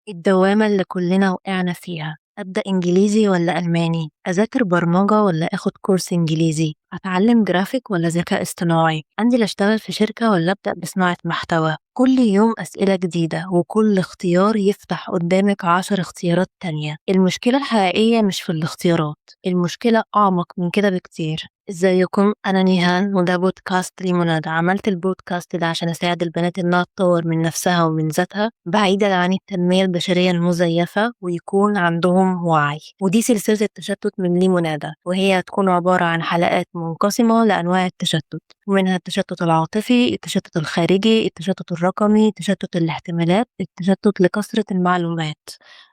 الدوامة اللي كلنا وقعنا فيها، أبدأ إنجليزي ولا ألماني؟ أذاكر برمجة ولا أخد كورس إنجليزي؟ أتعلم جرافيك ولا ذكاء اصطناعي؟ أنزل أشتغل في شركة ولا أبدأ بصناعة محتوى؟ كل يوم أسئلة جديدة، وكل اختيار يفتح قدامك 10 اختيارات تانية. المشكلة الحقيقية مش في الاختيارات، المشكلة أعمق من كده بكتير. ازيكم، أنا نيهان وده بودكاست ليموناد. عملت البودكاست ده عشان أساعد البنات إنها تطور من نفسها ومن ذاتها بعيدا عن التنمية البشرية المزيفة، ويكون عندهم وعي. ودي سلسلة التشتت من ليمونادا، وهي هتكون عبارة عن حلقات منقسمة لأنواع التشتت، ومنها التشتت العاطفي، التشتت الخارجي، التشتت الرقمي، تشتت الاحتمالات، التشتت لكثرة المعلومات.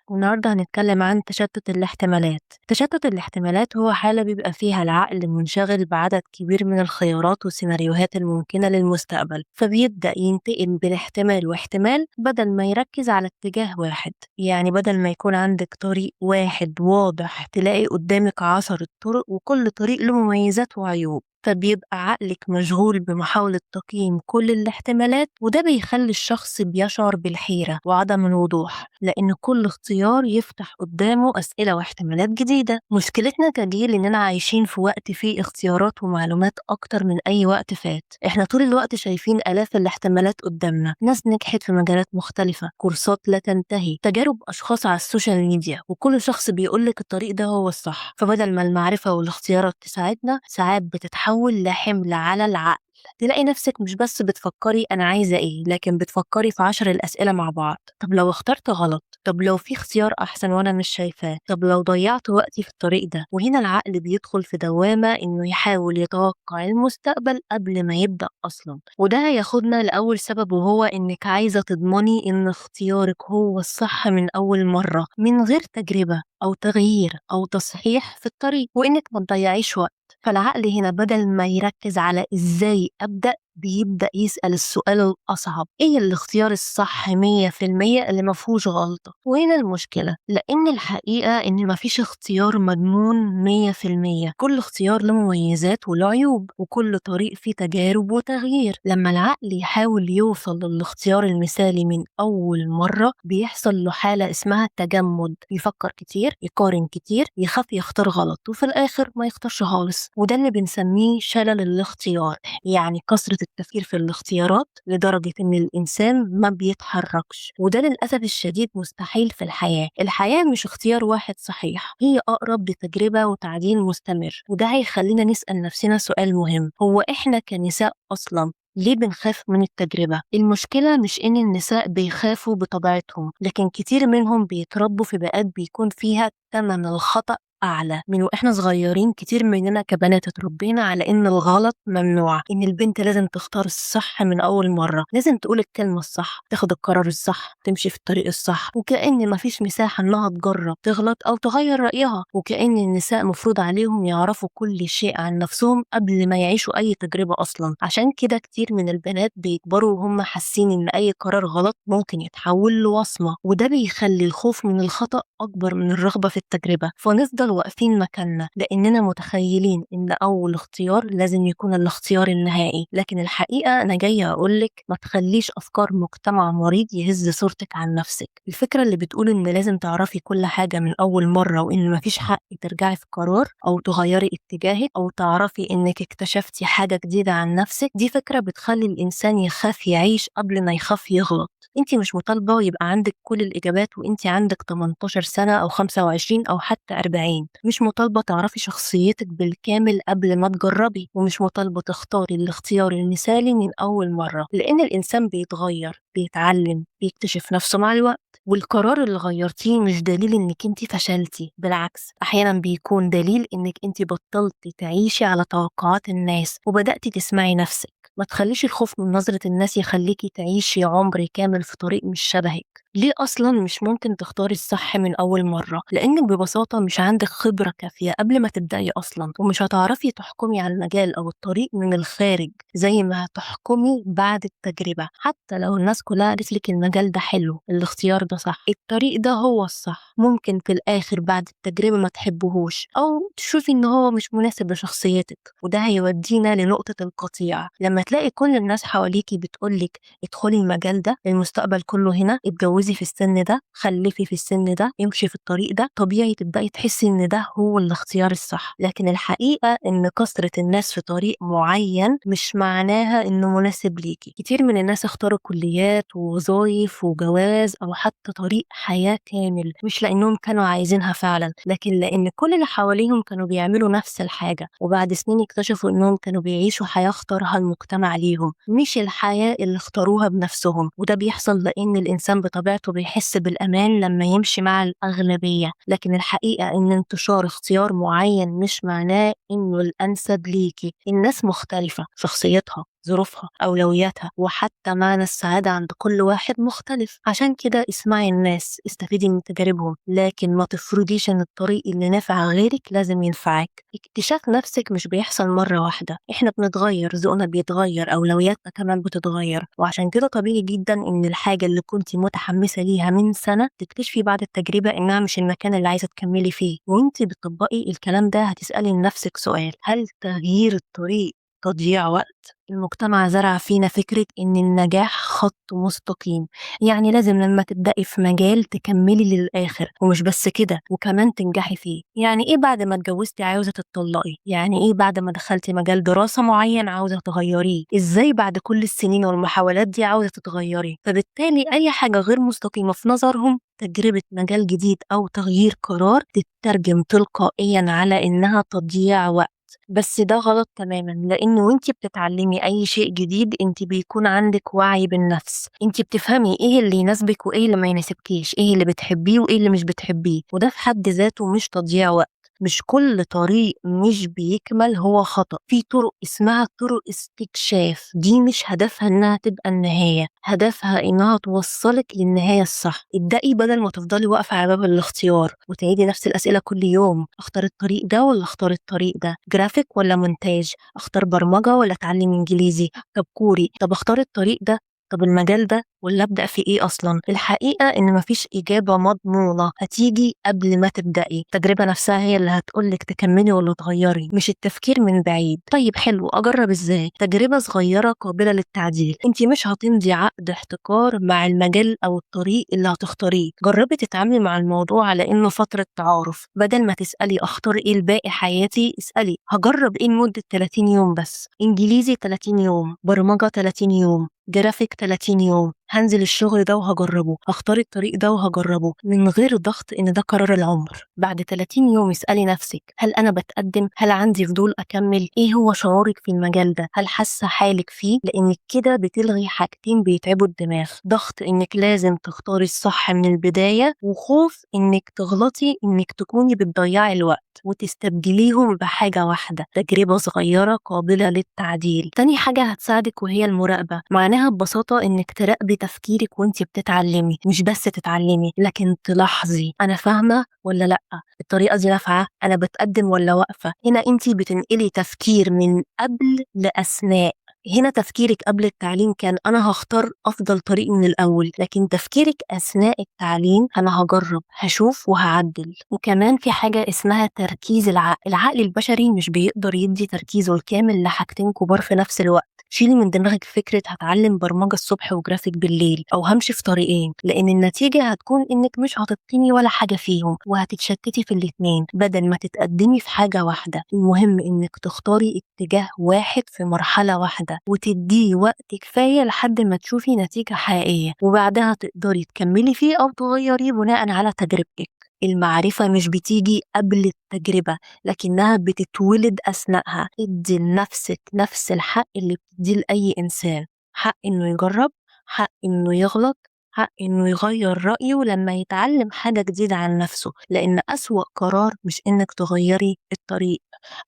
والنهاردة هنتكلم عن تشتت الاحتمالات. تشتت الاحتمالات هو حالة بيبقى فيها العقل منشغل بعدد كبير من الخيارات والسيناريوهات الممكنة للمستقبل، فبيبدأ ينتقل بين احتمال واحتمال بدل ما يركز على اتجاه واحد. يعني بدل ما يكون عندك طريق واحد واضح، تلاقي قدامك 10 طرق وكل طريق له مميزات وعيوب، فبيبقى عقلك مشغول بمحاولة تقييم كل الاحتمالات، وده بيخلي الشخص بيشعر بالحيرة وعدم الوضوح، لأن كل اختيار يفتح قدامه أسئلة واحتمالات جديدة. مشكلتنا كجيل إننا عايشين في وقت فيه اختيارات ومعلومات أكتر من أي وقت فات. إحنا طول الوقت شايفين آلاف الاحتمالات قدامنا، ناس نجحت في مجالات مختلفة، كورسات لا تنتهي، تجارب أشخاص على السوشيال ميديا، وكل شخص بيقولك الطريق ده هو الصح. فبدل ما المعرفة والاختيارات تساعدنا، ساعات بتتحول لحمل على العقل. تلاقي نفسك مش بس بتفكري أنا عايزة إيه، لكن بتفكري في 10 الأسئلة مع بعض. طب لو اخترت غلط؟ طب لو في اختيار أحسن وأنا مش شايفاه؟ طب لو ضيعت وقتي في الطريق ده؟ وهنا العقل بيدخل في دوامة إنه يحاول يتوقع المستقبل قبل ما يبدأ أصلا. وده هياخدنا لأول سبب، وهو إنك عايزة تضمني إن اختيارك هو الصح من أول مرة، من غير تجربة أو تغيير أو تصحيح في الطريق، وإنك ما تضيعيش وقت. فالعقل هنا بدل ما يركز على إزاي أبدأ، بيبدأ يسأل السؤال الأصعب: إيه الاختيار الصح 100% اللي مفهوش غلطة؟ وهنا المشكلة، لأن الحقيقة إن مفيش اختيار مضمون 100%. كل اختيار له مميزات وله عيوب، وكل طريق فيه تجارب وتغيير. لما العقل يحاول يوصل للاختيار المثالي من أول مرة، بيحصل له حالة اسمها التجمد. يفكر كتير، يقارن كتير، يخاف يختار غلط، وفي الآخر ما يختارش خالص. وده اللي بنسميه شلل الاختيار، يعني كثرة التفكير في الاختيارات لدرجة إن الإنسان ما بيتحركش. وده للأسف الشديد مستحيل في الحياة. الحياة مش اختيار واحد صحيح، هي أقرب لتجربة وتعديل مستمر. وده هيخلينا نسأل نفسنا سؤال مهم: هو إحنا كنساء أصلا ليه بنخاف من التجربة؟ المشكلة مش إن النساء بيخافوا بطبيعتهم، لكن كتير منهم بيتربوا في بيئات بيكون فيها تمن الخطأ أعلى. من وإحنا صغيرين كتير مننا كبنات اتربينا على إن الغلط ممنوع، إن البنت لازم تختار الصح من أول مرة، لازم تقول الكلمة الصح، تاخد القرار الصح، تمشي في الطريق الصح، وكأن مفيش مساحة إنها تجرب تغلط أو تغير رأيها، وكأن النساء مفروض عليهم يعرفوا كل شيء عن نفسهم قبل ما يعيشوا أي تجربة أصلا. عشان كده كتير من البنات بيكبروا وهم حاسين إن أي قرار غلط ممكن يتحول لوصمة، وده بيخلي الخوف من الخطأ أكبر من الرغبة في التجربة. فنفضل واقفين مكاننا لأننا متخيلين إن أول اختيار لازم يكون الاختيار النهائي. لكن الحقيقة أنا جاية أقولك ما تخليش أفكار مجتمع مريض يهز صورتك عن نفسك. الفكرة اللي بتقول إن لازم تعرفي كل حاجة من أول مرة، وإن مفيش حق ترجعي في قرار أو تغيري اتجاهك أو تعرفي إنك اكتشفتي حاجة جديدة عن نفسك، دي فكرة بتخلي الإنسان يخاف يعيش قبل ما يخاف يغلط. انت مش مطالبة يبقى عندك كل الإجابات وانت عندك 18 سنة أو 25 أو حتى 40. مش مطالبة تعرفي شخصيتك بالكامل قبل ما تجربي، ومش مطالبة تختاري الاختيار المثالي من أول مرة، لأن الإنسان بيتغير، بيتعلم، بيكتشف نفسه مع الوقت. والقرار اللي غيرتيه مش دليل انك انت فشلتي، بالعكس احيانا بيكون دليل انك انت بطلتي تعيشي على توقعات الناس وبدأتي تسمعي نفسك. ما تخليش الخوف من نظرة الناس يخليكي تعيشي عمر كامل في طريق مش شبهك. ليه أصلا مش ممكن تختاري الصح من أول مرة؟ لأنك ببساطة مش عندك خبرة كافية قبل ما تبدأي أصلا، ومش هتعرفي تحكمي على المجال أو الطريق من الخارج زي ما هتحكمي بعد التجربة. حتى لو الناس كلها قالت لك المجال ده حلو، الاختيار ده صح، الطريق ده هو الصح، ممكن في الآخر بعد التجربة ما تحبهوش أو تشوفي إن هو مش مناسب لشخصيتك. وده هيودينا لنقطة القطيع. لما تلاقي كل الناس حواليكي بتقولك ادخلي المجال ده، المستقبل كله هنا، اتجوزي اتجوزي في السن ده، خلفي في السن ده، امشي في الطريق ده، طبيعي تبدأي تحسي ان ده هو الاختيار الصح. لكن الحقيقة ان كثرة الناس في طريق معين مش معناها انه مناسب ليكي. كتير من الناس اختاروا كليات ووظايف وجواز او حتى طريق حياة كامل مش لانهم كانوا عايزينها فعلا، لكن لان كل اللي حواليهم كانوا بيعملوا نفس الحاجة، وبعد سنين اكتشفوا انهم كانوا بيعيشوا حياة اختارها المجتمع ليهم مش الحياة اللي اختاروها بنفسهم. وده بيحصل لان الانسان بطبيعته بيحس بالامان لما يمشي مع الاغلبية. لكن الحقيقة ان انتشار اختيار معين مش معناه انه الانسب ليكي. الناس مختلفة، شخصيتها، ظروفها، أولوياتها، وحتى معنى السعادة عند كل واحد مختلف. عشان كده اسمعي الناس، استفيدي من تجاربهم، لكن ما تفرضيش ان الطريق اللي نافع غيرك لازم ينفعك. اكتشاف نفسك مش بيحصل مرة واحدة، احنا بنتغير، ذوقنا بيتغير، أولوياتنا كمان بتتغير. وعشان كده طبيعي جدا ان الحاجة اللي كنتي متحمسة ليها من سنة تكتشفي بعد التجربة انها مش المكان اللي عايزة تكملي فيه. وانتي بتطبقي الكلام ده هتسألي لنفسك سؤال: هل تغيير الطريق تضييع وقت؟ المجتمع زرع فينا فكرة إن النجاح خط مستقيم، يعني لازم لما تبدأي في مجال تكملي للآخر، ومش بس كده وكمان تنجحي فيه. يعني إيه بعد ما اتجوزتي عاوزة تتطلقي؟ يعني إيه بعد ما دخلتي مجال دراسة معين عاوزة تغيريه؟ إزاي بعد كل السنين والمحاولات دي عاوزة تتغيري؟ فبالتالي أي حاجة غير مستقيمة في نظرهم، تجربة مجال جديد أو تغيير قرار، تترجم تلقائيا على إنها تضييع وقت. بس ده غلط تماما، لانه وانتي بتتعلمي اي شيء جديد انتي بيكون عندك وعي بالنفس، انتي بتفهمي ايه اللي يناسبك وايه اللي ما يناسبكيش، ايه اللي بتحبيه وايه اللي مش بتحبيه، وده في حد ذاته مش تضييع وقت. مش كل طريق مش بيكمل هو خطأ، في طرق اسمها طرق استكشاف، دي مش هدفها انها تبقى النهاية، هدفها انها توصلك للنهاية الصح. ابدأي بدل ما تفضلي واقفة على باب الاختيار وتعيدي نفس الأسئلة كل يوم: اختار الطريق ده ولا اختار الطريق ده؟ جرافيك ولا مونتاج؟ اختار برمجة ولا اتعلم انجليزي؟ طب كوري؟ طب اختار الطريق ده؟ طب المجال ده ولا ابدأ في ايه اصلا؟ الحقيقة ان مفيش اجابة مضمونة هتيجي قبل ما تبدأي، التجربة نفسها هي اللي هتقولك تكملي ولا تغيري، مش التفكير من بعيد. طيب حلو، اجرب ازاي؟ تجربة صغيرة قابلة للتعديل، انت مش هتمضي عقد احتكار مع المجال او الطريق اللي هتختاريه. جربي تتعاملي مع الموضوع على انه فترة تعارف، بدل ما تسألي اختار ايه لباقي حياتي، اسألي هجرب ايه لمدة 30 يوم بس. انجليزي 30 يوم، برمجة 30 يوم، جرافيك 30 يوم. هنزل الشغل ده وهجربه، هختار الطريق ده وهجربه، من غير ضغط ان ده قرار العمر. بعد 30 يوم اسألي نفسك: هل انا بتقدم؟ هل عندي فضول اكمل؟ ايه هو شعورك في المجال ده؟ هل حاسه حالك فيه؟ لانك كده بتلغي حاجتين بيتعبوا الدماغ: ضغط انك لازم تختاري الصح من البداية، وخوف انك تغلطي، انك تكوني بتضيعي الوقت، وتستبدليهم بحاجة واحدة: تجربة صغيرة قابلة للتعديل. تاني حاجة هتساعدك وهي المراقبة، معناها ببساطة انك تراقبي تفكيرك وانتي بتتعلمي، مش بس تتعلمي لكن تلاحظي: انا فاهمة ولا لا؟ الطريقة دي نافعة؟ انا بتقدم ولا واقفة؟ هنا انتي بتنقلي تفكير من قبل لأثناء. هنا تفكيرك قبل التعليم كان أنا هختار أفضل طريق من الأول، لكن تفكيرك أثناء التعليم أنا هجرب، هشوف وهعدل. وكمان في حاجة اسمها تركيز العقل. العقل البشري مش بيقدر يدي تركيزه الكامل لحاجتين كبار في نفس الوقت. شيلي من دماغك فكرة هتعلم برمجة الصبح وجرافيك بالليل، أو همشي في طريقين، لأن النتيجة هتكون إنك مش هتتقني ولا حاجة فيهم وهتتشتتي في الاتنين بدل ما تتقدمي في حاجة واحدة. المهم إنك تختاري اتجاه واحد في مرحلة واحدة وتديه وقت كفاية لحد ما تشوفي نتيجة حقيقية، وبعدها تقدري تكملي فيه أو تغيريه بناء على تجربتك. المعرفة مش بتيجي قبل التجربة، لكنها بتتولد أثناءها. ادي لنفسك نفس الحق اللي بتديه لأي إنسان: حق إنه يجرب، حق إنه يغلط، حق إنه يغير رأيه لما يتعلم حاجة جديدة عن نفسه. لأن أسوأ قرار مش إنك تغيري الطريق،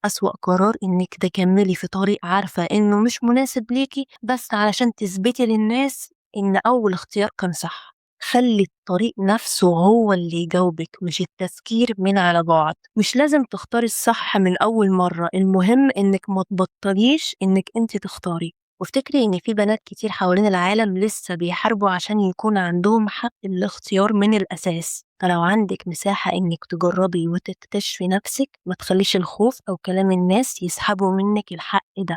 أسوأ قرار إنك تكملي في طريق عارفة إنه مش مناسب ليكي بس علشان تثبتي للناس إن أول اختيار كان صح. خلي الطريق نفسه هو اللي يجاوبك، مش التفكير من على بعد. مش لازم تختاري الصح من أول مرة، المهم إنك ما تبطليش إنك أنت تختاري. وافتكري إن في بنات كتير حوالين العالم لسه بيحاربوا عشان يكون عندهم حق الاختيار من الأساس. فلو عندك مساحة إنك تجربي وتكتشفي نفسك، ما تخليش الخوف أو كلام الناس يسحبوا منك الحق ده.